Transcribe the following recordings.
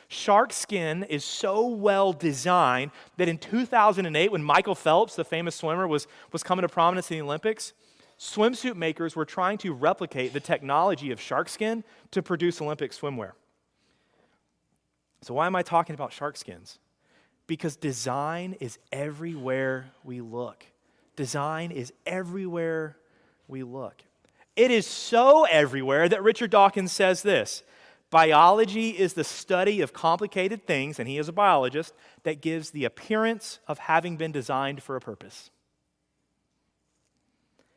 Shark skin is so well designed that in 2008, when Michael Phelps, the famous swimmer, was coming to prominence in the Olympics, swimsuit makers were trying to replicate the technology of shark skin to produce Olympic swimwear. So why am I talking about shark skins? Because design is everywhere we look. Design is everywhere we look. It is so everywhere that Richard Dawkins says this: biology is the study of complicated things, and he is a biologist, that gives the appearance of having been designed for a purpose.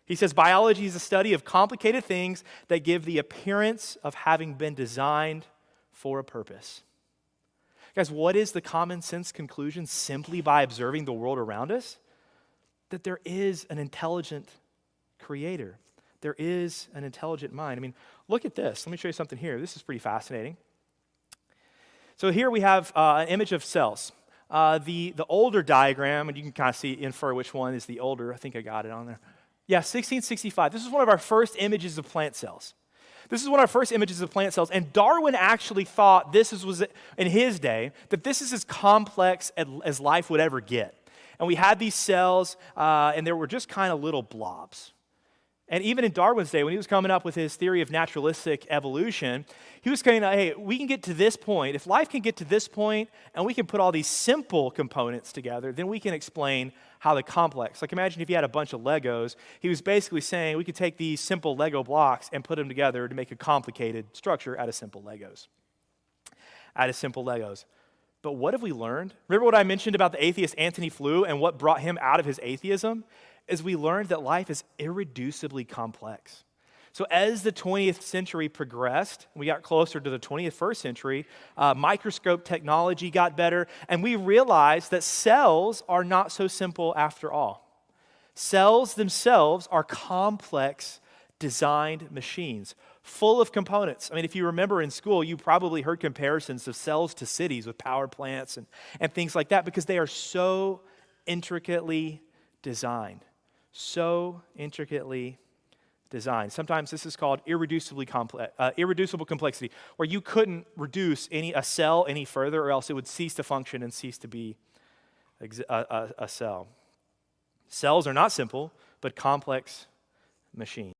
He says biology is the study of complicated things that give the appearance of having been designed for a purpose. Guys, what is the common sense conclusion simply by observing the world around us? That there is an intelligent creator. There is an intelligent mind. I mean, look at this. Let me show you something here. This is pretty fascinating. So here we have an image of cells. The older diagram, and you can kind of infer which one is the older. I think I got it on there. Yeah, 1665. This is one of our first images of plant cells. This is one of our first images of plant cells, and Darwin actually thought was in his day, that this is as complex as life would ever get. And we had these cells, and there were just kind of little blobs. And even in Darwin's day, when he was coming up with his theory of naturalistic evolution, he was saying, hey, we can get to this point. If life can get to this point, and we can put all these simple components together, then we can explain how the complex. Like imagine if you had a bunch of Legos. He was basically saying we could take these simple Lego blocks and put them together to make a complicated structure out of simple Legos. But what have we learned? Remember what I mentioned about the atheist Antony Flew and what brought him out of his atheism? Is we learned that life is irreducibly complex. So as the 20th century progressed, we got closer to the 21st century, microscope technology got better, and we realized that cells are not so simple after all. Cells themselves are complex designed machines, full of components. I mean, if you remember in school, you probably heard comparisons of cells to cities with power plants and things like that, because they are so intricately designed. So intricately designed. Sometimes this is called irreducible complexity, where you couldn't reduce a cell any further, or else it would cease to function and cease to be a cell. Cells are not simple, but complex machines.